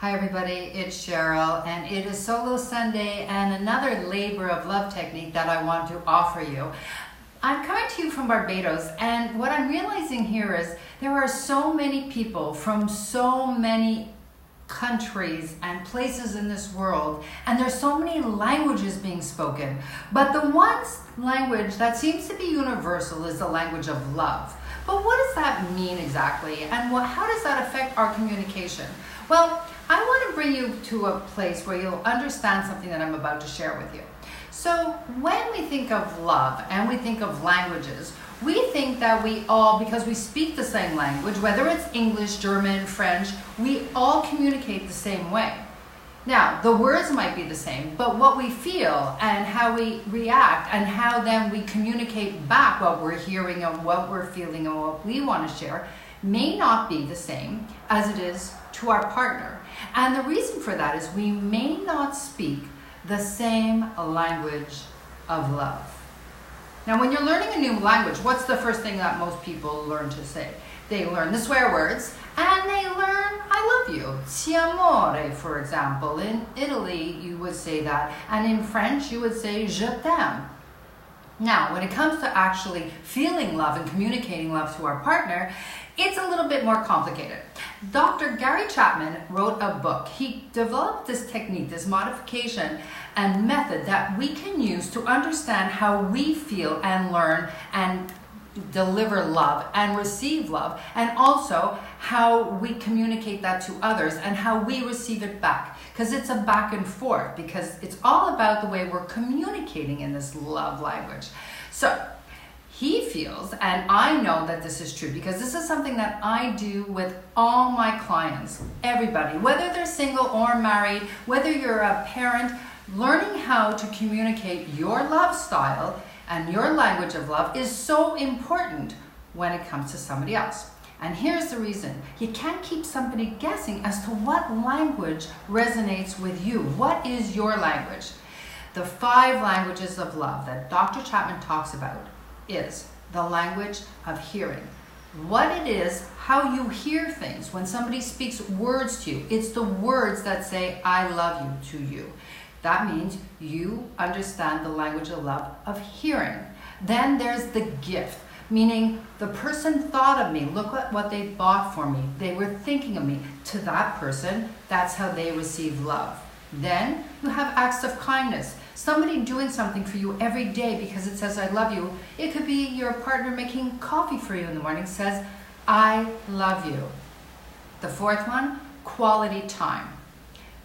Hi everybody, it's Cheryl, and it is Solo Sunday and another labor of love technique that I want to offer you. I'm coming to you from Barbados, and what I'm realizing here is there are so many people from so many countries and places in this world, and there's so many languages being spoken, but the one language that seems to be universal is the language of love. But what does that mean exactly, and how does that affect our communication? Well, I want to bring you to a place where you'll understand something that I'm about to share with you. So when we think of love and we think of languages, we think that we all, because we speak the same language, whether it's English, German, French, we all communicate the same way. Now, the words might be the same, but what we feel and how we react and how then we communicate back what we're hearing and what we're feeling and what we want to share may not be the same as it is to our partner. And the reason for that is we may not speak the same language of love. Now, when you're learning a new language, what's the first thing that most people learn to say? They learn the swear words, and they learn I love you. Ti amore, for example. In Italy, you would say that. And in French, you would say je t'aime. Now, when it comes to actually feeling love and communicating love to our partner, it's a little bit more complicated. Dr. Gary Chapman wrote a book. He developed this technique, this modification and method that we can use to understand how we feel and learn and deliver love and receive love, and also how we communicate that to others and how we receive it back, because it's a back and forth, because it's all about the way we're communicating in this love language. So he feels, and I know that this is true because this is something that I do with all my clients, everybody, whether they're single or married, whether you're a parent, learning how to communicate your love style and your language of love is so important when it comes to somebody else. And here's the reason. You can't keep somebody guessing as to what language resonates with you. What is your language? The 5 languages of love that Dr. Chapman talks about is the language of hearing. What it is, how you hear things. When somebody speaks words to you, it's the words that say, I love you to you. That means you understand the language of love of hearing. Then there's the gift, meaning the person thought of me. Look at what they bought for me. They were thinking of me. To that person, that's how they receive love. Then you have acts of kindness. Somebody doing something for you every day because it says, I love you. It could be your partner making coffee for you in the morning, says, I love you. The 4th one, quality time.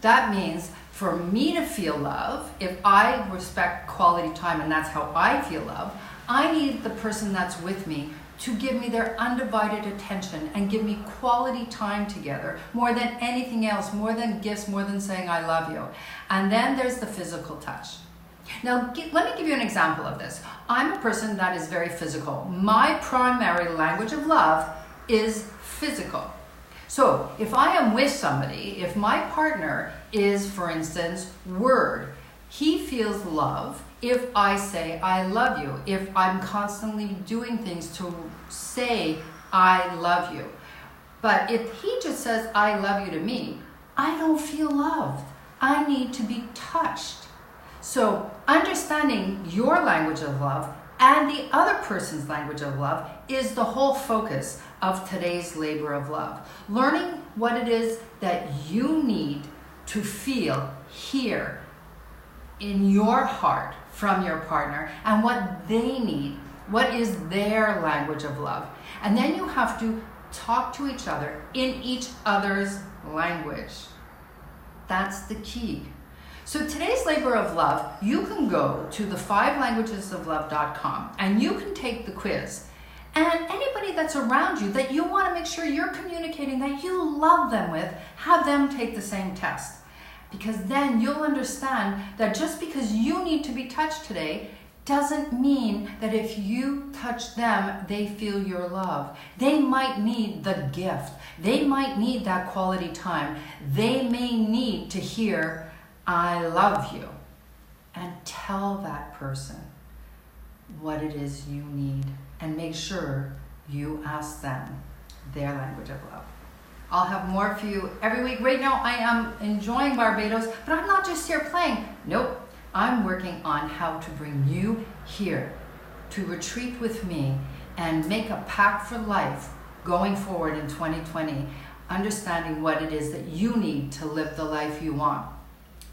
That means for me to feel love, if I respect quality time and that's how I feel love, I need the person that's with me to give me their undivided attention and give me quality time together, more than anything else, more than gifts, more than saying I love you. And then there's the physical touch. Now, let me give you an example of this. I'm a person that is very physical. My primary language of love is physical. So if I am with somebody, if my partner is, for instance, word, he feels love if I say I love you, if I'm constantly doing things to say I love you. But if he just says I love you to me, I don't feel loved. I need to be touched. So understanding your language of love and the other person's language of love is the whole focus of today's labor of love. Learning what it is that you need to feel, hear in your heart from your partner, and what they need, what is their language of love. And then you have to talk to each other in each other's language. That's the key. So today's labor of love, you can go to the 5languagesoflove.com and you can take the quiz. And anybody that's around you that you want to make sure you're communicating, that you love them with, have them take the same test. Because then you'll understand that just because you need to be touched today doesn't mean that if you touch them, they feel your love. They might need the gift. They might need that quality time. They may need to hear, I love you. And tell that person what it is you need. And make sure you ask them their language of love. I'll have more for you every week. Right now I am enjoying Barbados, but I'm not just here playing. Nope, I'm working on how to bring you here to retreat with me and make a pact for life going forward in 2020, understanding what it is that you need to live the life you want.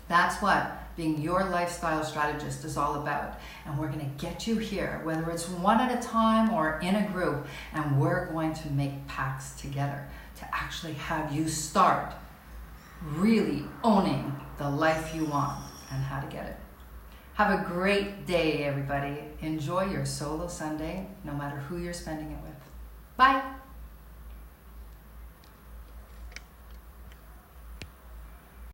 That's what being your lifestyle strategist is all about. And we're going to get you here, whether it's one at a time or in a group, and we're going to make pacts together to actually have you start really owning the life you want and how to get it. Have a great day, everybody. Enjoy your solo Sunday, no matter who you're spending it with. Bye.